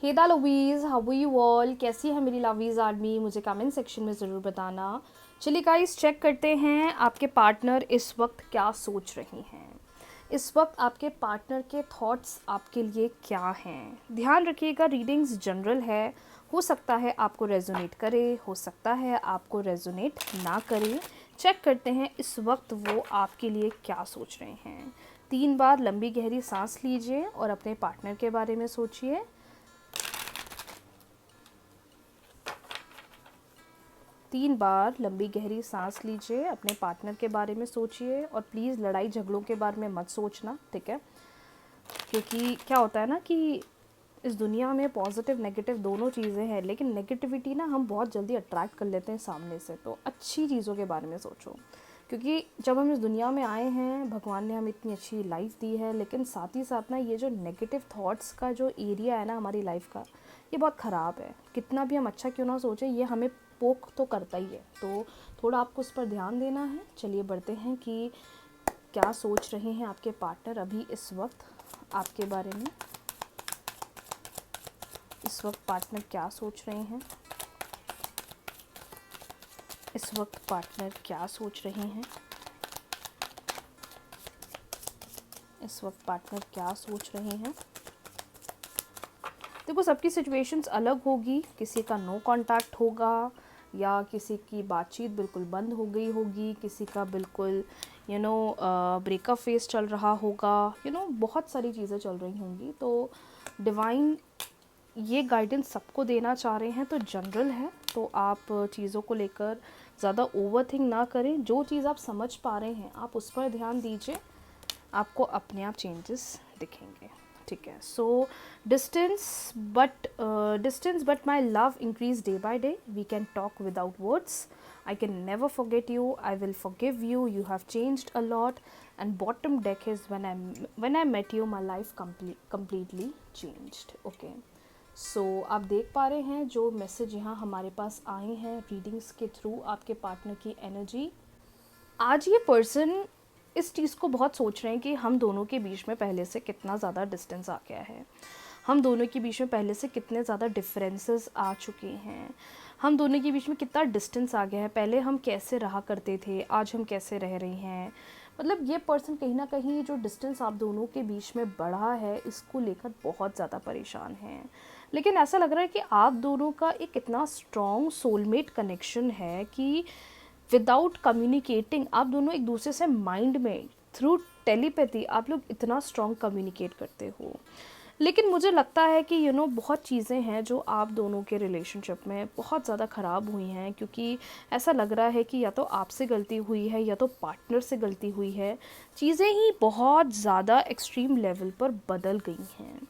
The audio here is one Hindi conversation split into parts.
हे दा लवीज़, हाउ यू ऑल, कैसी है मेरी लवीज़ आर्मी, मुझे कमेंट सेक्शन में ज़रूर बताना। चलिए गाइस, चेक करते हैं आपके पार्टनर इस वक्त क्या सोच रही हैं। इस वक्त आपके पार्टनर के थॉट्स आपके लिए क्या हैं। ध्यान रखिएगा, रीडिंग्स जनरल है, हो सकता है आपको रेजोनेट करे, हो सकता है आपको रेजोनेट ना करे। चेक करते हैं इस वक्त वो आपके लिए क्या सोच रहे हैं। 3 बार लंबी गहरी सांस लीजिए और अपने पार्टनर के बारे में सोचिए। 3 बार लंबी गहरी सांस लीजिए, अपने पार्टनर के बारे में सोचिए और प्लीज़ लड़ाई झगड़ों के बारे में मत सोचना, ठीक है। क्योंकि क्या होता है ना कि इस दुनिया में पॉजिटिव नेगेटिव दोनों चीज़ें हैं, लेकिन नेगेटिविटी ना हम बहुत जल्दी अट्रैक्ट कर लेते हैं सामने से। तो अच्छी चीज़ों के बारे में सोचो, क्योंकि जब हम इस दुनिया में आए हैं, भगवान ने हमें इतनी अच्छी लाइफ दी है, लेकिन साथ ही साथ ना ये जो नेगेटिव थॉट्स का जो एरिया है ना हमारी लाइफ का, ये बहुत ख़राब है। कितना भी हम अच्छा क्यों ना सोचें, ये हमें पोक तो करता ही है। तो थोड़ा आपको उस पर ध्यान देना है। चलिए बढ़ते हैं कि क्या सोच रहे हैं आपके पार्टनर अभी इस वक्त आपके बारे में। इस वक्त पार्टनर क्या सोच रहे हैं। इस वक्त पार्टनर क्या सोच रहे हैं। इस वक्त पार्टनर क्या सोच रहे हैं। देखो, सबकी सिचुएशंस अलग होगी। किसी का नो कांटेक्ट होगा, या किसी की बातचीत बिल्कुल बंद हो गई होगी, किसी का बिल्कुल ब्रेकअप फेस चल रहा होगा, बहुत सारी चीज़ें चल रही होंगी। तो डिवाइन ये गाइडेंस सबको देना चाह रहे हैं, तो जनरल है। तो आप चीज़ों को लेकर ज़्यादा ओवरथिंक ना करें। जो चीज़ आप समझ पा रहे हैं आप उस पर ध्यान दीजिए, आपको अपने आप चेंजेस दिखेंगे, ठीक है। So distance but my love increase day by day, we can talk without words, I can never forget you, I will forgive you, you have changed a lot, and bottom deck is when I met you my life completely changed. Okay, so आप देख पा रहे हैं जो मैसेज यहाँ हमारे पास आए हैं रीडिंग्स के थ्रू आपके पार्टनर की एनर्जी। आज ये पर्सन इस चीज़ को बहुत सोच रहे हैं कि हम दोनों के बीच में पहले से कितना ज़्यादा डिस्टेंस आ गया है, हम दोनों के बीच में पहले से कितने ज़्यादा डिफरेंसेस आ चुके हैं, हम दोनों के बीच में कितना डिस्टेंस आ गया है। पहले हम कैसे रहा करते थे, आज हम कैसे रह रहे हैं। मतलब ये पर्सन कहीं ना कहीं जो डिस्टेंस आप दोनों के बीच में बढ़ा है, इसको लेकर बहुत ज़्यादा परेशान हैं। लेकिन ऐसा लग रहा है कि आप दोनों का एक इतना स्ट्रॉन्ग सोलमेट कनेक्शन है कि विदाउट कम्युनिकेटिंग आप दोनों एक दूसरे से माइंड में थ्रू टेलीपैथी आप लोग इतना स्ट्रॉन्ग कम्युनिकेट करते हो। लेकिन मुझे लगता है कि बहुत चीज़ें हैं जो आप दोनों के रिलेशनशिप में बहुत ज़्यादा ख़राब हुई हैं, क्योंकि ऐसा लग रहा है कि या तो आपसे गलती हुई है या तो पार्टनर से गलती हुई है। चीज़ें ही बहुत ज़्यादा एक्सट्रीम लेवल पर बदल गई हैं,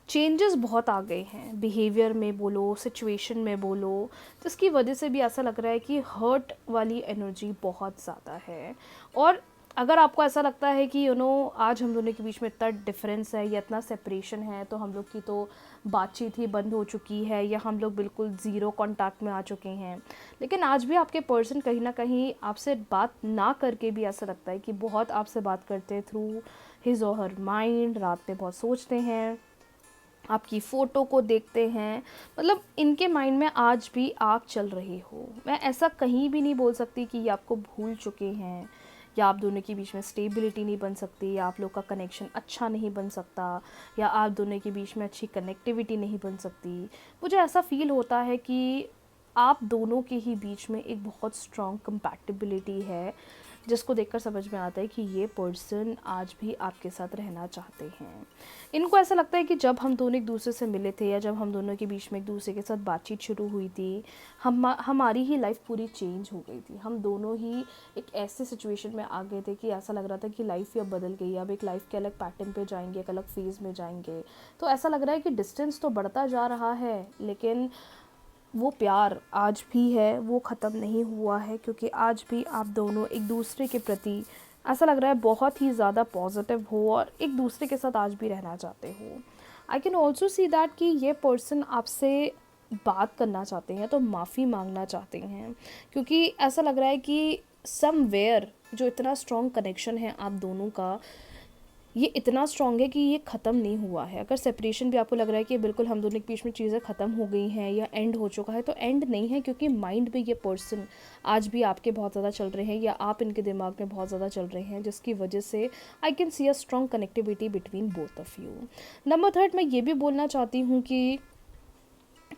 चेंजेस बहुत आ गए हैं, बिहेवियर में बोलो, सिचुएशन में बोलो, जिसकी वजह से भी ऐसा लग रहा है कि हर्ट वाली एनर्जी बहुत ज़्यादा है। और अगर आपको ऐसा लगता है कि आज हम दोनों के बीच में इतना डिफरेंस है या इतना सेपरेशन है, तो हम लोग की तो बातचीत ही बंद हो चुकी है या हम लोग बिल्कुल ज़ीरो कांटेक्ट में आ चुके हैं। लेकिन आज भी आपके पर्सन कहीं ना कहीं आपसे बात ना करके भी ऐसा लगता है कि बहुत आपसे बात करते हैं थ्रू हिज और हर माइंड, रात में बहुत सोचते हैं, आपकी फ़ोटो को देखते हैं। मतलब इनके माइंड में आज भी आप चल रहे हो। मैं ऐसा कहीं भी नहीं बोल सकती कि ये आपको भूल चुके हैं, या आप दोनों के बीच में स्टेबिलिटी नहीं बन सकती, या आप लोग का कनेक्शन अच्छा नहीं बन सकता, या आप दोनों के बीच में अच्छी कनेक्टिविटी नहीं बन सकती। मुझे ऐसा फ़ील होता है कि आप दोनों के ही बीच में एक बहुत स्ट्रॉन्ग कंपैटिबिलिटी है, जिसको देखकर समझ में आता है कि ये पर्सन आज भी आपके साथ रहना चाहते हैं। इनको ऐसा लगता है कि जब हम दोनों एक दूसरे से मिले थे, या जब हम दोनों के बीच में एक दूसरे के साथ बातचीत शुरू हुई थी, हमारी ही लाइफ पूरी चेंज हो गई थी। हम दोनों ही एक ऐसे सिचुएशन में आ गए थे कि ऐसा लग रहा था कि लाइफ ही अब बदल गई है, अब एक लाइफ के अलग पैटर्न पे जाएंगे, एक अलग फेज़ में जाएंगे। तो ऐसा लग रहा है कि डिस्टेंस तो बढ़ता जा रहा है, लेकिन वो प्यार आज भी है, वो ख़त्म नहीं हुआ है, क्योंकि आज भी आप दोनों एक दूसरे के प्रति ऐसा लग रहा है बहुत ही ज़्यादा पॉजिटिव हो और एक दूसरे के साथ आज भी रहना चाहते हो। I can also see that कि ये पर्सन आपसे बात करना चाहते हैं, तो माफ़ी मांगना चाहते हैं, क्योंकि ऐसा लग रहा है कि समवेयर जो इतना स्ट्रॉन्ग कनेक्शन है आप दोनों का, ये इतना स्ट्रॉन्ग है कि ये ख़त्म नहीं हुआ है। अगर सेपरेशन भी आपको लग रहा है कि बिल्कुल हम दोनों के बीच में चीज़ें ख़त्म हो गई हैं या एंड हो चुका है, तो एंड नहीं है, क्योंकि माइंड में ये पर्सन आज भी आपके बहुत ज़्यादा चल रहे हैं या आप इनके दिमाग में बहुत ज़्यादा चल रहे हैं, जिसकी वजह से आई can C a strong connectivity between both of you. Number third, मैं ये भी बोलना चाहती हूँ कि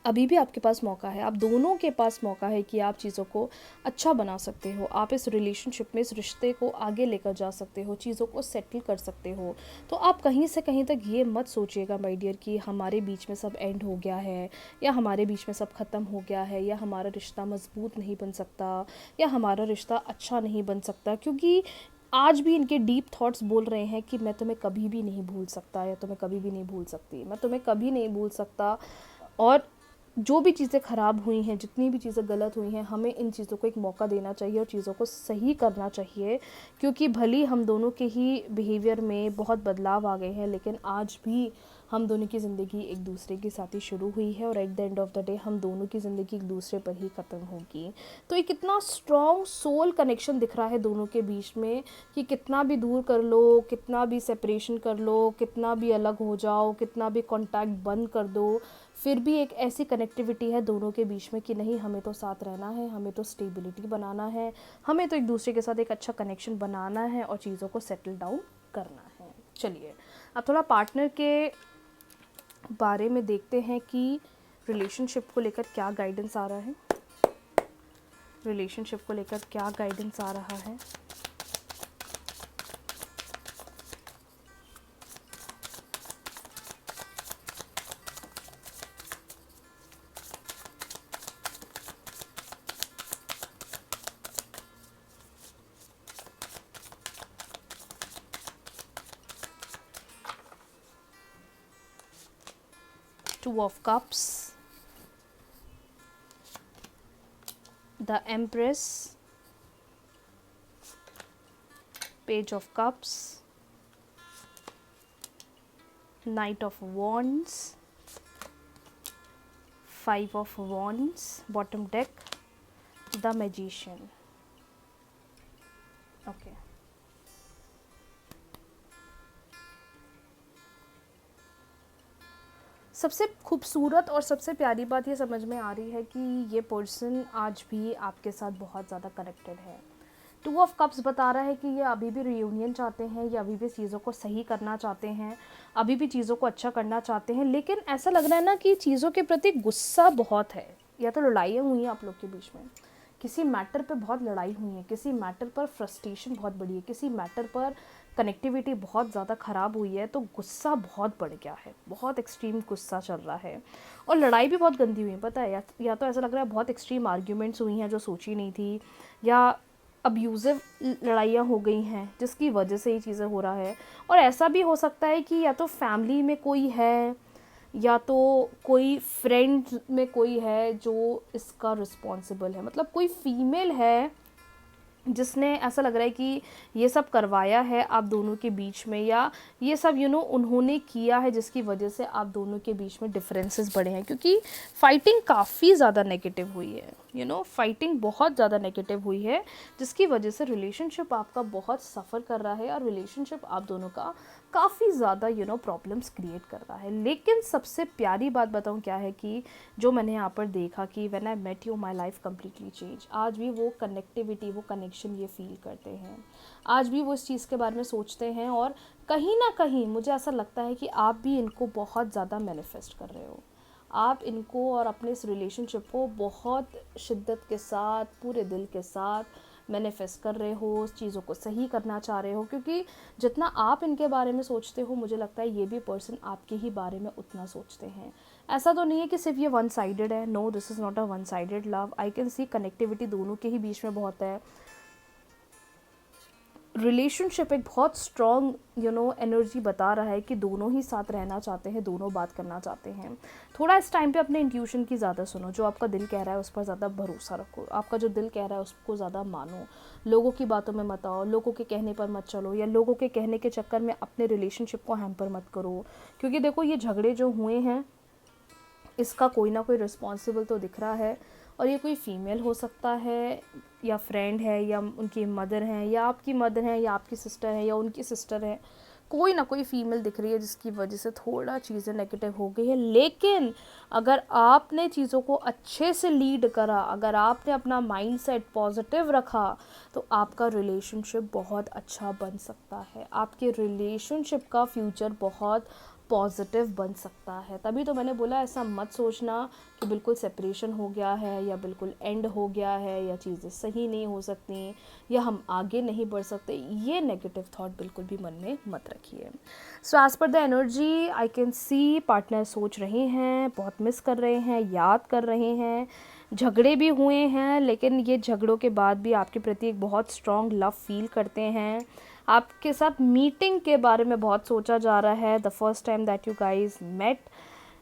अभी भी आपके पास मौका है, आप दोनों के पास मौका है कि आप चीज़ों को अच्छा बना सकते हो, आप इस रिलेशनशिप में इस रिश्ते को आगे लेकर जा सकते हो, चीज़ों को सेटल कर सकते हो। तो आप कहीं से कहीं तक ये मत सोचिएगा माय डियर कि हमारे बीच में सब एंड हो गया है, या हमारे बीच में सब ख़त्म हो गया है, या हमारा रिश्ता मजबूत नहीं बन सकता, या हमारा रिश्ता अच्छा नहीं बन सकता, क्योंकि आज भी इनके डीप थॉट्स बोल रहे हैं कि मैं तुम्हें कभी भी नहीं भूल सकता, या तुम्हें कभी भी नहीं भूल सकती, मैं तुम्हें कभी नहीं भूल सकता। और जो भी चीज़ें ख़राब हुई हैं, जितनी भी चीज़ें गलत हुई हैं, हमें इन चीज़ों को एक मौका देना चाहिए और चीज़ों को सही करना चाहिए, क्योंकि भली हम दोनों के ही बिहेवियर में बहुत बदलाव आ गए हैं, लेकिन आज भी हम दोनों की ज़िंदगी एक दूसरे के साथ ही शुरू हुई है, और at the end of the day हम दोनों की ज़िंदगी एक दूसरे पर ही ख़त्म होगी। तो एक इतना स्ट्रॉन्ग सोल कनेक्शन दिख रहा है दोनों के बीच में कि कितना भी दूर कर लो, कितना भी सेपरेशन कर लो, कितना भी अलग हो जाओ, कितना भी कॉन्टैक्ट बंद कर दो, फिर भी एक ऐसी कनेक्टिविटी है दोनों के बीच में कि नहीं, हमें तो साथ रहना है, हमें तो स्टेबिलिटी बनाना है, हमें तो एक दूसरे के साथ एक अच्छा कनेक्शन बनाना है और चीज़ों को सेटल डाउन करना है। चलिए अब थोड़ा पार्टनर के बारे में देखते हैं कि रिलेशनशिप को लेकर क्या गाइडेंस आ रहा है। रिलेशनशिप को लेकर क्या गाइडेंस आ रहा है। Two of Cups, the Empress, Page of Cups, Knight of Wands, Five of Wands, bottom deck, the Magician. Okay. सबसे खूबसूरत और सबसे प्यारी बात ये समझ में आ रही है कि ये पर्सन आज भी आपके साथ बहुत ज़्यादा कनेक्टेड है। टू ऑफ कप्स बता रहा है कि ये अभी भी रियूनियन चाहते हैं, ये अभी भी चीज़ों को सही करना चाहते हैं, अभी भी चीज़ों को अच्छा करना चाहते हैं, लेकिन ऐसा लग रहा है ना कि चीज़ों के प्रति गुस्सा बहुत है, या तो लड़ाइयाँ हुई हैं आप लोग के बीच में, किसी मैटर पे बहुत लड़ाई हुई है, किसी मैटर पर फ्रस्ट्रेशन बहुत बड़ी है, किसी मैटर पर कनेक्टिविटी बहुत ज़्यादा ख़राब हुई है, तो गुस्सा बहुत बढ़ गया है, बहुत एक्सट्रीम गुस्सा चल रहा है, और लड़ाई भी बहुत गंदी हुई है, पता है, या तो ऐसा लग रहा है बहुत एक्सट्रीम आर्ग्यूमेंट्स हुई हैं जो सोची नहीं थी, या अब्यूज़िव लड़ाइयाँ हो गई हैं जिसकी वजह से ये चीज़ें हो रहा है। और ऐसा भी हो सकता है कि या तो फैमिली में कोई है, या तो कोई फ्रेंड में कोई है जो इसका रिस्पॉन्सिबल है, मतलब कोई फीमेल है जिसने, ऐसा लग रहा है कि ये सब करवाया है आप दोनों के बीच में, या ये सब उन्होंने किया है जिसकी वजह से आप दोनों के बीच में डिफरेंसेस बढ़े हैं, क्योंकि फाइटिंग काफ़ी ज़्यादा नेगेटिव हुई है, फाइटिंग बहुत ज़्यादा नेगेटिव हुई है, जिसकी वजह से रिलेशनशिप आपका बहुत सफ़र कर रहा है, और रिलेशनशिप आप दोनों का काफ़ी ज़्यादा प्रॉब्लम्स क्रिएट कर रहा है। लेकिन सबसे प्यारी बात बताऊँ क्या है कि जो मैंने यहाँ पर देखा कि when I met you my life completely change, आज भी वो कनेक्टिविटी, वो कनेक्शन ये फील करते हैं, आज भी वो इस चीज़ के बारे में सोचते हैं, और कहीं ना कहीं मुझे ऐसा लगता है कि आप भी इनको बहुत ज़्यादा मैनिफेस्ट कर रहे हो, आप इनको और अपने इस रिलेशनशिप को बहुत शिद्दत के साथ, पूरे दिल के साथ मैनिफेस्ट कर रहे हो, चीज़ों को सही करना चाह रहे हो, क्योंकि जितना आप इनके बारे में सोचते हो, मुझे लगता है ये भी पर्सन आपके ही बारे में उतना सोचते हैं। ऐसा तो नहीं है कि सिर्फ ये वन साइडेड है, no, this is not a one sided love, I can see connectivity दोनों के ही बीच में बहुत है। रिलेशनशिप एक बहुत स्ट्रॉन्ग एनर्जी बता रहा है कि दोनों ही साथ रहना चाहते हैं, दोनों बात करना चाहते हैं। थोड़ा इस टाइम पे अपने इंट्यूशन की ज़्यादा सुनो, जो आपका दिल कह रहा है उस पर ज़्यादा भरोसा रखो, आपका जो दिल कह रहा है उसको ज़्यादा मानो, लोगों की बातों में मत आओ, लोगों के कहने पर मत चलो, या लोगों के कहने के चक्कर में अपने रिलेशनशिप को हैम्पर मत करो, क्योंकि देखो ये झगड़े जो हुए हैं इसका कोई ना कोई रिस्पॉन्सिबल तो दिख रहा है, और ये कोई फीमेल हो सकता है, या फ्रेंड है, या उनकी मदर हैं, या आपकी मदर हैं, या आपकी सिस्टर है, या उनकी सिस्टर है, कोई ना कोई फीमेल दिख रही है जिसकी वजह से थोड़ा चीज़ें नेगेटिव हो गई है, लेकिन अगर आपने चीज़ों को अच्छे से लीड करा, अगर आपने अपना माइंडसेट पॉजिटिव रखा, तो आपका रिलेशनशिप बहुत अच्छा बन सकता है, आपके रिलेशनशिप का फ्यूचर बहुत पॉजिटिव बन सकता है। तभी तो मैंने बोला ऐसा मत सोचना कि बिल्कुल सेपरेशन हो गया है या बिल्कुल एंड हो गया है या चीज़ें सही नहीं हो सकती या हम आगे नहीं बढ़ सकते, ये नेगेटिव थॉट बिल्कुल भी मन में मत रखिए। So as per the energy I can see partner सोच रहे हैं, बहुत मिस कर रहे हैं, याद कर रहे हैं, झगड़े भी हुए हैं, लेकिन ये झगड़ों के बाद भी आपके प्रति एक बहुत स्ट्रॉन्ग लव फील करते हैं। आपके साथ मीटिंग के बारे में बहुत सोचा जा रहा है, the first time that you guys met,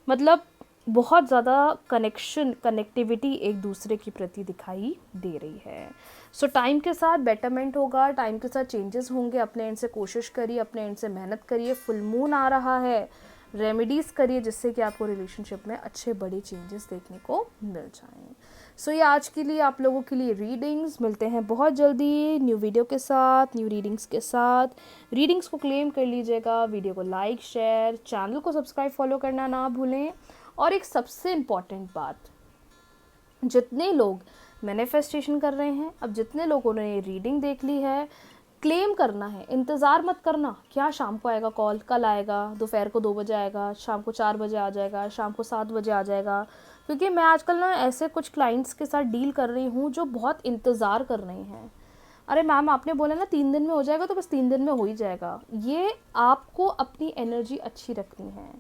मतलब बहुत ज़्यादा कनेक्टिविटी एक दूसरे के प्रति दिखाई दे रही है। सो टाइम के साथ बेटरमेंट होगा, टाइम के साथ चेंजेस होंगे। अपने एंड से कोशिश करिए, अपने एंड से मेहनत करिए। फुल मून आ रहा है, रेमेडीज़ करिए जिससे कि आपको रिलेशनशिप में अच्छे बड़े चेंजेस देखने को मिल जाएं। सो ये आज के लिए आप लोगों के लिए रीडिंग्स। मिलते हैं बहुत जल्दी न्यू वीडियो के साथ, न्यू रीडिंग्स के साथ। रीडिंग्स को क्लेम कर लीजिएगा, वीडियो को लाइक शेयर, चैनल को सब्सक्राइब फॉलो करना ना भूलें। और एक सबसे इम्पॉर्टेंट बात, जितने लोग मैनिफेस्टेशन कर रहे हैं, अब जितने लोगों ने रीडिंग देख ली है, क्लेम करना है, इंतज़ार मत करना क्या शाम को आएगा कॉल, कल आएगा, दोपहर को 2 बजे आएगा, शाम को 4 बजे आ जाएगा, शाम को 7 बजे आ जाएगा। क्योंकि मैं आजकल ना ऐसे कुछ क्लाइंट्स के साथ डील कर रही हूँ जो बहुत इंतज़ार कर रहे हैं। अरे मैम आपने बोला ना 3 दिन में हो जाएगा, तो बस 3 दिन में हो ही जाएगा। ये आपको अपनी एनर्जी अच्छी रखनी है।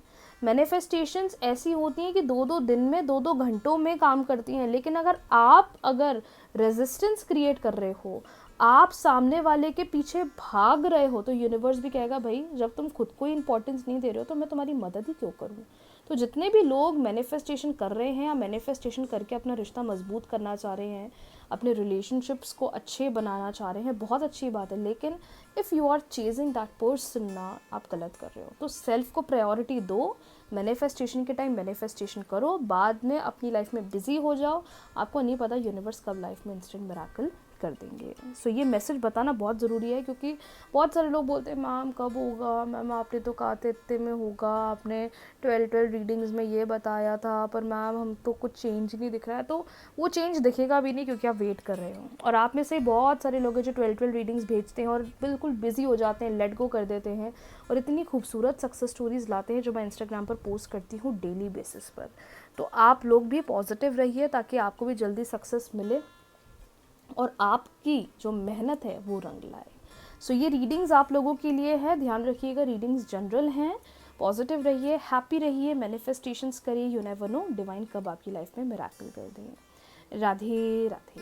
मैनिफेस्टेशंस ऐसी होती हैं कि 2-2 दिन में, 2-2 घंटों में काम करती हैं, लेकिन अगर रेजिस्टेंस क्रिएट कर रहे हो, आप सामने वाले के पीछे भाग रहे हो, तो यूनिवर्स भी कहेगा भाई जब तुम खुद को ही इंपॉर्टेंस नहीं दे रहे हो तो मैं तुम्हारी मदद ही क्यों करूँ। तो जितने भी लोग मैनिफेस्टेशन कर रहे हैं या मैनिफेस्टेशन करके अपना रिश्ता मजबूत करना चाह रहे हैं, अपने रिलेशनशिप्स को अच्छे बनाना चाह रहे हैं, बहुत अच्छी बात है। लेकिन if you are chasing that person ना, आप गलत कर रहे हो। तो सेल्फ को प्रायोरिटी दो, मैनिफेस्टेशन के टाइम मैनिफेस्टेशन करो, बाद में अपनी लाइफ में बिजी हो जाओ। आपको नहीं पता यूनिवर्स कब लाइफ में इंस्टेंट मिराकल कर देंगे। सो ये मैसेज बताना बहुत ज़रूरी है, क्योंकि बहुत सारे लोग बोलते हैं मैम कब होगा, मैम आपने तो कहा था इतने में होगा, आपने 12 रीडिंग्स में ये बताया था, पर मैम हम तो कुछ चेंज नहीं दिख रहा है। तो वो चेंज दिखेगा भी नहीं, क्योंकि आप वेट कर रहे हो। और आप में से बहुत सारे लोग हैं जो 12 रीडिंग्स भेजते हैं और बिल्कुल बिजी हो जाते हैं, लेट गो कर देते हैं, और इतनी खूबसूरत सक्सेस स्टोरीज लाते हैं जो मैं इंस्टाग्राम पर पोस्ट करती हूँ डेली बेसिस पर। तो आप लोग भी पॉजिटिव रहिए ताकि आपको भी जल्दी सक्सेस मिले और आपकी जो मेहनत है वो रंग लाए। सो ये रीडिंग्स आप लोगों के लिए है, ध्यान रखिएगा। रीडिंग्स जनरल हैं। पॉजिटिव रहिए, हैप्पी रहिए, मैनिफेस्टेशंस करिए। यू नेवर नो डिवाइन कब आपकी लाइफ में मिरेकल कर दें। राधे राधे।